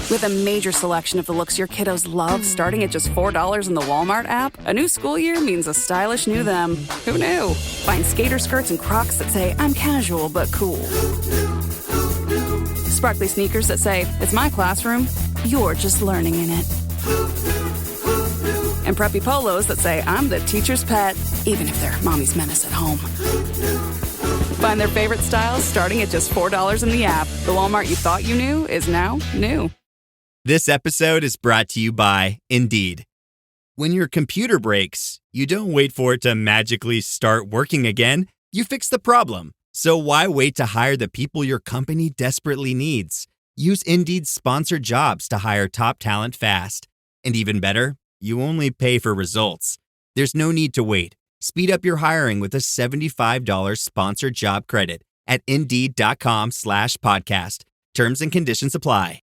With a major selection of the looks your kiddos love starting at just $4 in the Walmart app, a new school year means a stylish new them. Who knew? Find skater skirts and Crocs that say, I'm casual but cool. Sparkly sneakers that say, it's my classroom, you're just learning in it. And preppy polos that say, I'm the teacher's pet, even if they're mommy's menace at home. Find their favorite styles starting at just $4 in the app. The Walmart you thought you knew is now new. This episode is brought to you by Indeed. When your computer breaks, you don't wait for it to magically start working again. You fix the problem. So why wait to hire the people your company desperately needs? Use Indeed's sponsored jobs to hire top talent fast. And even better, you only pay for results. There's no need to wait. Speed up your hiring with a $75 sponsored job credit at Indeed.com/podcast. Terms and conditions apply.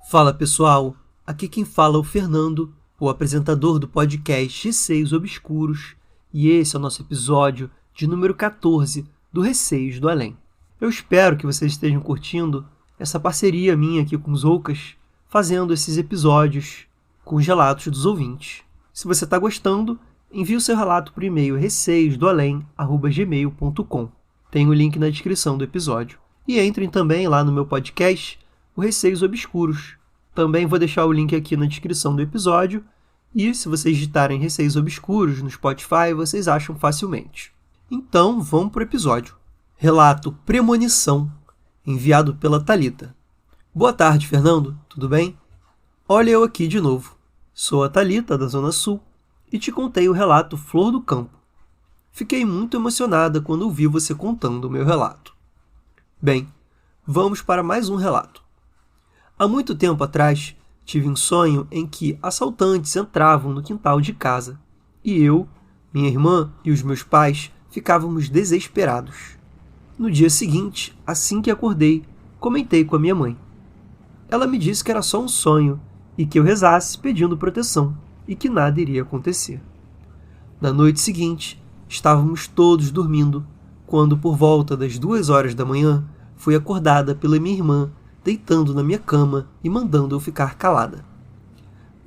Fala pessoal, aqui quem fala é o Fernando, o apresentador do podcast Receios Obscuros, e esse é o nosso episódio de número 14 do Receios do Além. Eu espero que vocês estejam curtindo essa parceria minha aqui com os Oucas, fazendo esses episódios com os relatos dos ouvintes. Se você está gostando, envie o seu relato por e-mail receiodoalém@gmail.com. Tem o link na descrição do episódio. E entrem também lá no meu podcast, o Receios Obscuros. Também vou deixar o link aqui na descrição do episódio e, se vocês digitarem Receios Obscuros no Spotify, vocês acham facilmente. Então, vamos para o episódio. Relato Premonição, enviado pela Thalita. Boa tarde, Fernando. Tudo bem? Olha eu aqui de novo. Sou a Thalita, da Zona Sul, e te contei o relato Flor do Campo. Fiquei muito emocionada quando ouvi você contando o meu relato. Bem, vamos para mais um relato. Há muito tempo atrás, tive um sonho em que assaltantes entravam no quintal de casa e eu, minha irmã e os meus pais ficávamos desesperados. No dia seguinte, assim que acordei, comentei com a minha mãe. Ela me disse que era só um sonho e que eu rezasse pedindo proteção e que nada iria acontecer. Na noite seguinte, estávamos todos dormindo quando, por volta das 2h da manhã, fui acordada pela minha irmã deitando na minha cama e mandando eu ficar calada.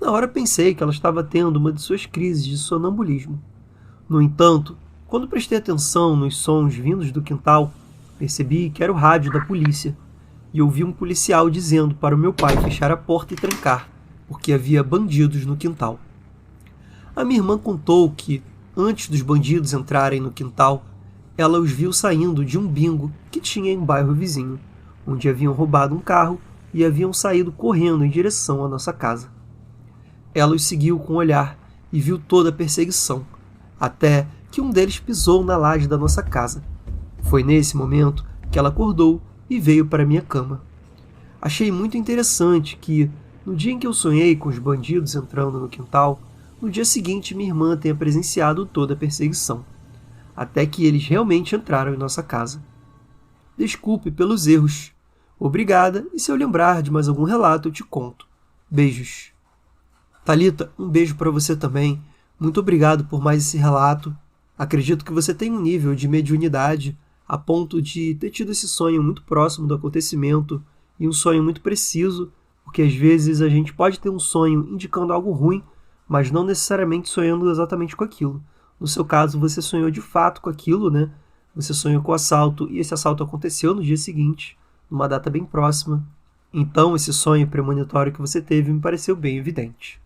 Na hora pensei que ela estava tendo uma de suas crises de sonambulismo. No entanto, quando prestei atenção nos sons vindos do quintal, percebi que era o rádio da polícia e ouvi um policial dizendo para o meu pai fechar a porta e trancar, porque havia bandidos no quintal. A minha irmã contou que, antes dos bandidos entrarem no quintal, ela os viu saindo de um bingo que tinha em um bairro vizinho, onde haviam roubado um carro e haviam saído correndo em direção à nossa casa. Ela os seguiu com o olhar e viu toda a perseguição, até que um deles pisou na laje da nossa casa. Foi nesse momento que ela acordou e veio para minha cama. Achei muito interessante que, no dia em que eu sonhei com os bandidos entrando no quintal, no dia seguinte minha irmã tenha presenciado toda a perseguição, até que eles realmente entraram em nossa casa. Desculpe pelos erros. Obrigada, e se eu lembrar de mais algum relato eu te conto. Beijos. Thalita, um beijo para você também. Muito obrigado por mais esse relato. Acredito que você tem um nível de mediunidade a ponto de ter tido esse sonho muito próximo do acontecimento e um sonho muito preciso, porque às vezes a gente pode ter um sonho indicando algo ruim, mas não necessariamente sonhando exatamente com aquilo. No seu caso, você sonhou de fato com aquilo, né? Você sonhou com o assalto e esse assalto aconteceu no dia seguinte, numa data bem próxima. Então, esse sonho premonitório que você teve me pareceu bem evidente.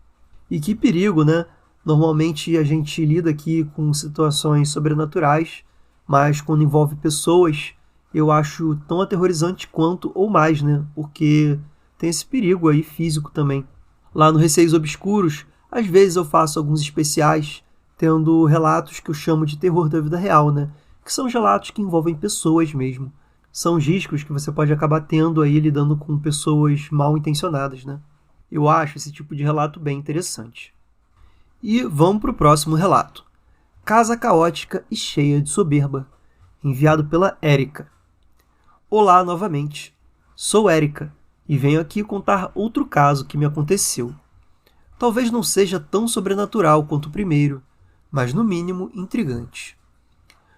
E que perigo, né? Normalmente a gente lida aqui com situações sobrenaturais, mas quando envolve pessoas, eu acho tão aterrorizante quanto ou mais, né? Porque tem esse perigo aí físico também. Lá no Receios Obscuros, às vezes eu faço alguns especiais, tendo relatos que eu chamo de terror da vida real, né? Que são os relatos que envolvem pessoas mesmo. São os riscos que você pode acabar tendo aí lidando com pessoas mal intencionadas, né? Eu acho esse tipo de relato bem interessante. E vamos para o próximo relato. Casa caótica e cheia de soberba. Enviado pela Érica. Olá novamente. Sou Érica e venho aqui contar outro caso que me aconteceu. Talvez não seja tão sobrenatural quanto o primeiro, mas no mínimo intrigante.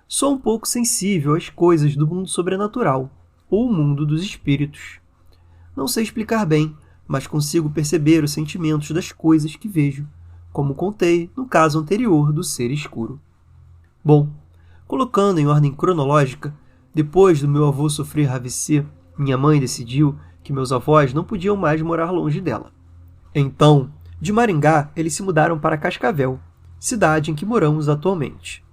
Sou um pouco sensível às coisas do mundo sobrenatural, ou o mundo dos espíritos. Não sei explicar bem, mas consigo perceber os sentimentos das coisas que vejo, como contei no caso anterior do ser escuro. Bom, colocando em ordem cronológica, depois do meu avô sofrer AVC, minha mãe decidiu que meus avós não podiam mais morar longe dela. Então, de Maringá, eles se mudaram para Cascavel, cidade em que moramos atualmente.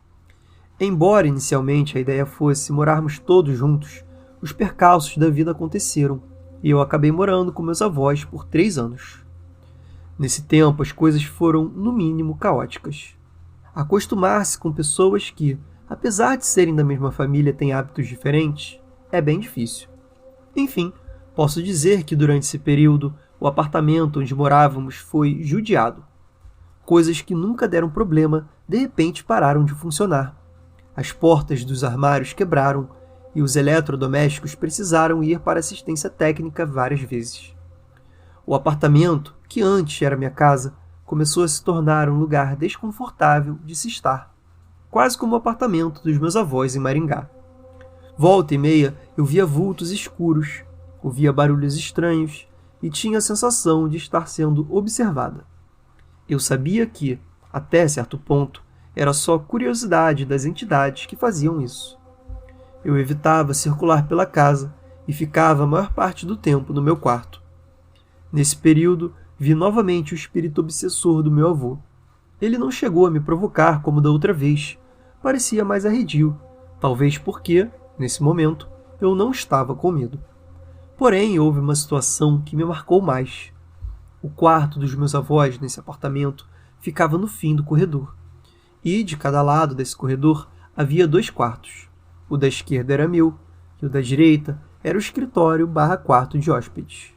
Embora inicialmente a ideia fosse morarmos todos juntos, os percalços da vida aconteceram e eu acabei morando com meus avós por 3 anos. Nesse tempo, as coisas foram, no mínimo, caóticas. Acostumar-se com pessoas que, apesar de serem da mesma família, têm hábitos diferentes, é bem difícil. Enfim, posso dizer que durante esse período, o apartamento onde morávamos foi judiado. Coisas que nunca deram problema, de repente pararam de funcionar. As portas dos armários quebraram e os eletrodomésticos precisaram ir para assistência técnica várias vezes. O apartamento, que antes era minha casa, começou a se tornar um lugar desconfortável de se estar, quase como o apartamento dos meus avós em Maringá. Volta e meia eu via vultos escuros, ouvia barulhos estranhos e tinha a sensação de estar sendo observada. Eu sabia que, até certo ponto, era só curiosidade das entidades que faziam isso. Eu evitava circular pela casa e ficava a maior parte do tempo no meu quarto. Nesse período, vi novamente o espírito obsessor do meu avô. Ele não chegou a me provocar como da outra vez. Parecia mais arredio, talvez porque, nesse momento, eu não estava com medo. Porém, houve uma situação que me marcou mais. O quarto dos meus avós nesse apartamento ficava no fim do corredor. E, de cada lado desse corredor, havia 2 quartos. O da esquerda era meu, e o da direita era o escritório/quarto de hóspedes.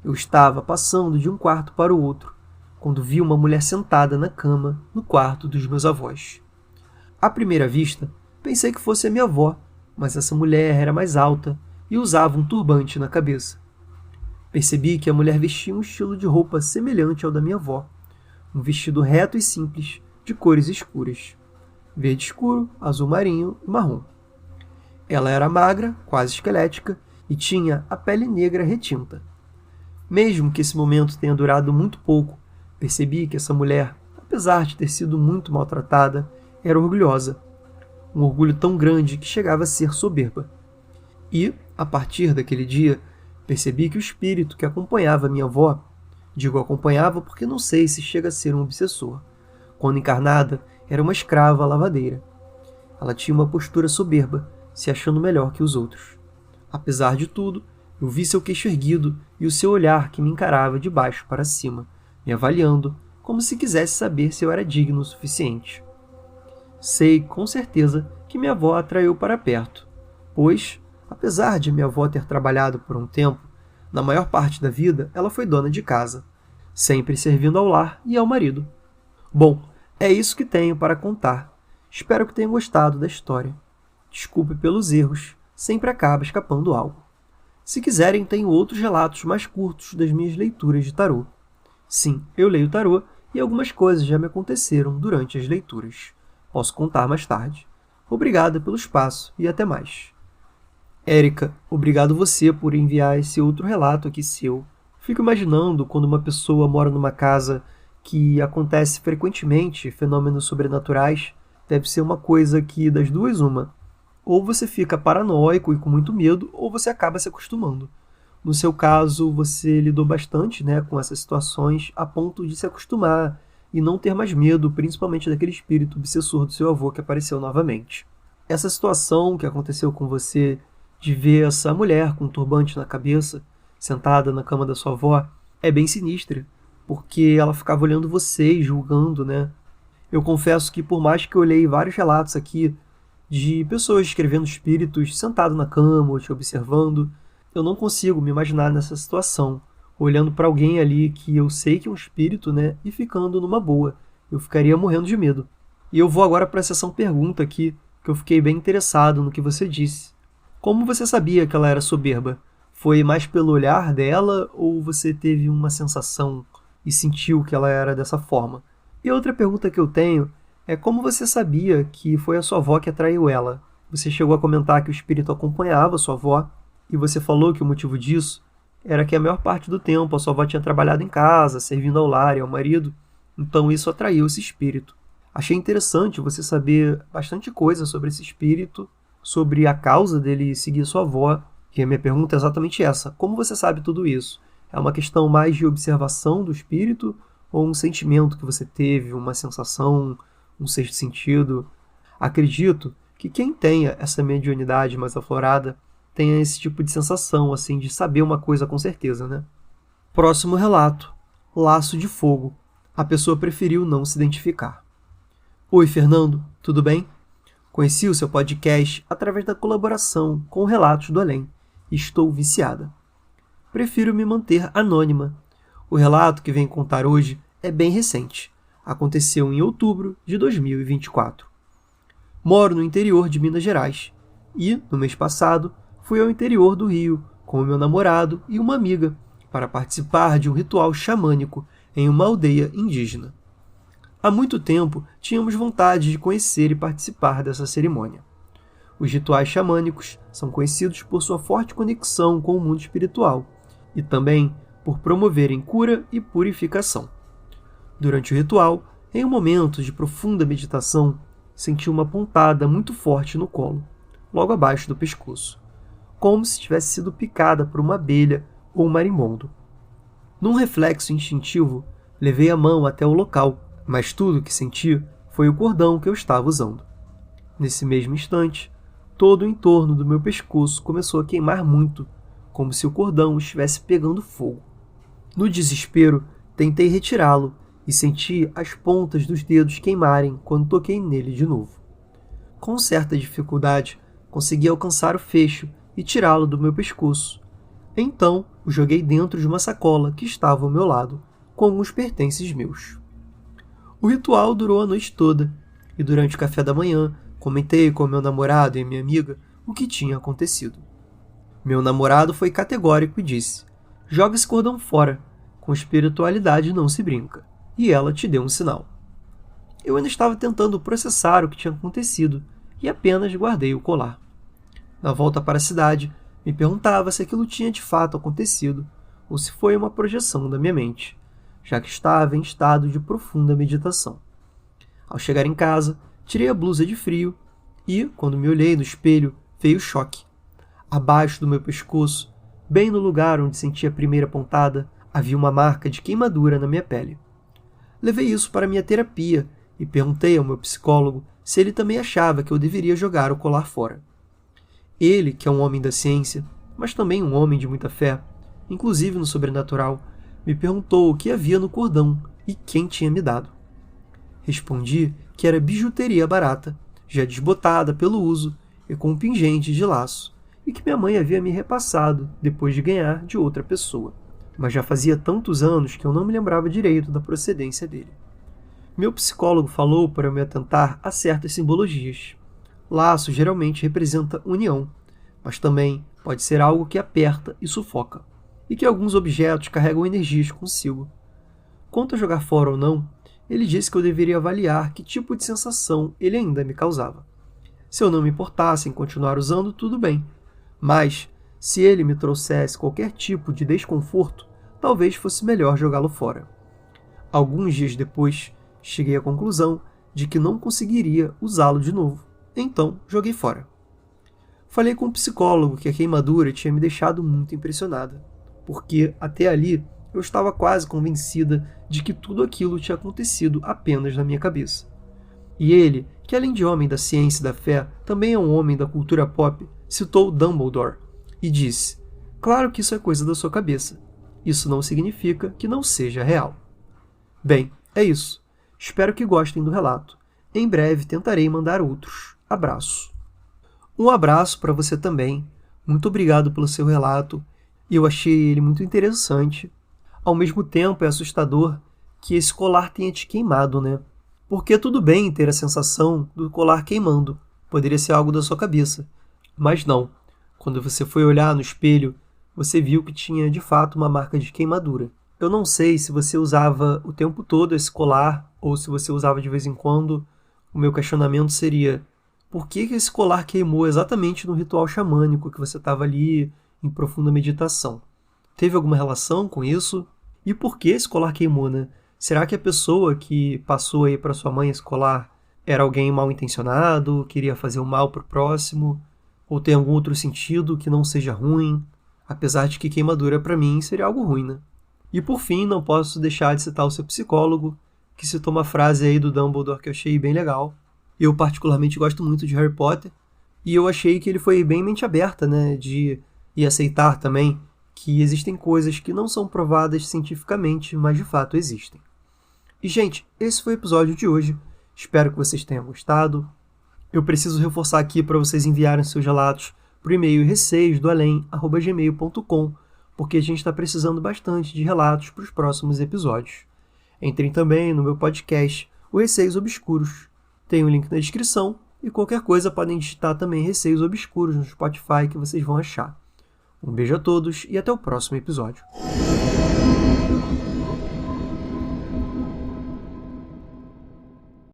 Eu estava passando de um quarto para o outro, quando vi uma mulher sentada na cama no quarto dos meus avós. À primeira vista, pensei que fosse a minha avó, mas essa mulher era mais alta e usava um turbante na cabeça. Percebi que a mulher vestia um estilo de roupa semelhante ao da minha avó, um vestido reto e simples, de cores escuras, verde escuro, azul marinho e marrom. Ela era magra, quase esquelética, e tinha a pele negra retinta. Mesmo que esse momento tenha durado muito pouco, percebi que essa mulher, apesar de ter sido muito maltratada, era orgulhosa. Um orgulho tão grande que chegava a ser soberba. E, a partir daquele dia, percebi que o espírito que acompanhava minha avó, digo acompanhava porque não sei se chega a ser um obsessor, quando encarnada, era uma escrava lavadeira. Ela tinha uma postura soberba, se achando melhor que os outros. Apesar de tudo, eu vi seu queixo erguido e o seu olhar que me encarava de baixo para cima, me avaliando, como se quisesse saber se eu era digno o suficiente. Sei, com certeza, que minha avó a atraiu para perto, pois, apesar de minha avó ter trabalhado por um tempo, na maior parte da vida ela foi dona de casa, sempre servindo ao lar e ao marido. Bom, é isso que tenho para contar. Espero que tenham gostado da história. Desculpe pelos erros, sempre acaba escapando algo. Se quiserem, tenho outros relatos mais curtos das minhas leituras de tarô. Sim, eu leio tarô e algumas coisas já me aconteceram durante as leituras. Posso contar mais tarde. Obrigada pelo espaço e até mais. Érica, obrigado você por enviar esse outro relato aqui seu. Fico imaginando quando uma pessoa mora numa casa que acontece frequentemente fenômenos sobrenaturais, deve ser uma coisa que, das duas, uma. Ou você fica paranoico e com muito medo, ou você acaba se acostumando. No seu caso, você lidou bastante, com essas situações a ponto de se acostumar e não ter mais medo, principalmente daquele espírito obsessor do seu avô que apareceu novamente. Essa situação que aconteceu com você, de ver essa mulher com um turbante na cabeça, sentada na cama da sua avó, é bem sinistra, porque ela ficava olhando você e julgando, Eu confesso que por mais que eu olhei vários relatos aqui de pessoas escrevendo espíritos sentado na cama ou te observando, eu não consigo me imaginar nessa situação, olhando para alguém ali que eu sei que é um espírito, e ficando numa boa. Eu ficaria morrendo de medo. E eu vou agora para a sessão pergunta aqui, que eu fiquei bem interessado no que você disse. Como você sabia que ela era soberba? Foi mais pelo olhar dela ou você teve uma sensação e sentiu que ela era dessa forma? E outra pergunta que eu tenho Como você sabia que foi a sua avó que atraiu ela? Você chegou a comentar que o espírito acompanhava a sua avó, e você falou que o motivo disso era que a maior parte do tempo a sua avó tinha trabalhado em casa, servindo ao lar e ao marido, então isso atraiu esse espírito. Achei interessante você saber bastante coisa sobre esse espírito, sobre a causa dele seguir sua avó, e a minha pergunta é exatamente essa: como você sabe tudo isso? É uma questão mais de observação do espírito ou um sentimento que você teve, uma sensação, um sexto sentido? Acredito que quem tenha essa mediunidade mais aflorada tenha esse tipo de sensação, assim, de saber uma coisa com certeza, né? Próximo relato. Laço de fogo. A pessoa preferiu não se identificar. Oi, Fernando, tudo bem? Conheci o seu podcast através da colaboração com Relatos do Além e estou viciada. Prefiro me manter anônima. O relato que venho contar hoje é bem recente. Aconteceu em outubro de 2024. Moro no interior de Minas Gerais e, no mês passado, fui ao interior do Rio com o meu namorado e uma amiga para participar de um ritual xamânico em uma aldeia indígena. Há muito tempo tínhamos vontade de conhecer e participar dessa cerimônia. Os rituais xamânicos são conhecidos por sua forte conexão com o mundo espiritual e também por promoverem cura e purificação. Durante o ritual, em um momento de profunda meditação, senti uma pontada muito forte no colo, logo abaixo do pescoço, como se tivesse sido picada por uma abelha ou um marimbondo. Num reflexo instintivo, levei a mão até o local, mas tudo o que senti foi o cordão que eu estava usando. Nesse mesmo instante, todo o entorno do meu pescoço começou a queimar muito, como se o cordão estivesse pegando fogo. No desespero, tentei retirá-lo e senti as pontas dos dedos queimarem quando toquei nele de novo. Com certa dificuldade, consegui alcançar o fecho e tirá-lo do meu pescoço. Então, o joguei dentro de uma sacola que estava ao meu lado, com alguns pertences meus. O ritual durou a noite toda, e durante o café da manhã, comentei com meu namorado e minha amiga o que tinha acontecido. Meu namorado foi categórico e disse: joga esse cordão fora, com espiritualidade não se brinca. E ela te deu um sinal. Eu ainda estava tentando processar o que tinha acontecido e apenas guardei o colar. Na volta para a cidade, me perguntava se aquilo tinha de fato acontecido ou se foi uma projeção da minha mente, já que estava em estado de profunda meditação. Ao chegar em casa, tirei a blusa de frio e, quando me olhei no espelho, veio o choque. Abaixo do meu pescoço, bem no lugar onde senti a primeira pontada, havia uma marca de queimadura na minha pele. Levei isso para minha terapia e perguntei ao meu psicólogo se ele também achava que eu deveria jogar o colar fora. Ele, que é um homem da ciência, mas também um homem de muita fé, inclusive no sobrenatural, me perguntou o que havia no cordão e quem tinha me dado. Respondi que era bijuteria barata, já desbotada pelo uso e com um pingente de laço, e que minha mãe havia me repassado depois de ganhar de outra pessoa. Mas já fazia tantos anos que eu não me lembrava direito da procedência dele. Meu psicólogo falou para eu me atentar a certas simbologias. Laço geralmente representa união, mas também pode ser algo que aperta e sufoca, e que alguns objetos carregam energias consigo. Quanto a jogar fora ou não, ele disse que eu deveria avaliar que tipo de sensação ele ainda me causava. Se eu não me importasse em continuar usando, tudo bem, mas se ele me trouxesse qualquer tipo de desconforto, talvez fosse melhor jogá-lo fora. Alguns dias depois, cheguei à conclusão de que não conseguiria usá-lo de novo. Então, joguei fora. Falei com um psicólogo que a queimadura tinha me deixado muito impressionada, porque, até ali, eu estava quase convencida de que tudo aquilo tinha acontecido apenas na minha cabeça. E ele, que além de homem da ciência e da fé, também é um homem da cultura pop, citou Dumbledore e disse: claro que isso é coisa da sua cabeça. Isso não significa que não seja real. Bem, é isso. Espero que gostem do relato. Em breve tentarei mandar outros. Abraço. Um abraço para você também. Muito obrigado pelo seu relato. Eu achei ele muito interessante. Ao mesmo tempo é assustador que esse colar tenha te queimado, né? Porque tudo bem ter a sensação do colar queimando. Poderia ser algo da sua cabeça. Mas não. Quando você foi olhar no espelho, você viu que tinha de fato uma marca de queimadura. Eu não sei se você usava o tempo todo esse colar ou se você usava de vez em quando o meu questionamento seria: por que esse colar queimou exatamente no ritual xamânico que você estava ali em profunda meditação? Teve alguma relação com isso? E por que esse colar queimou, né? Será que a pessoa que passou aí para sua mãe esse colar era alguém mal intencionado, queria fazer o mal pro próximo? Ou tem algum outro sentido que não seja ruim? Apesar de que queimadura para mim seria algo ruim, né? E por fim, não posso deixar de citar o seu psicólogo, que citou uma frase aí do Dumbledore que eu achei bem legal. Eu particularmente gosto muito de Harry Potter, e eu achei que ele foi bem mente aberta, né, de aceitar também que existem coisas que não são provadas cientificamente, mas de fato existem. E, gente, esse foi o episódio de hoje. Espero que vocês tenham gostado. Eu preciso reforçar aqui para vocês enviarem seus relatos por e-mail receisdoalém@gmail.com, porque a gente está precisando bastante de relatos para os próximos episódios. Entrem também no meu podcast, o Receios Obscuros. Tem o link na descrição e qualquer coisa podem digitar também Receios Obscuros no Spotify que vocês vão achar. Um beijo a todos e até o próximo episódio.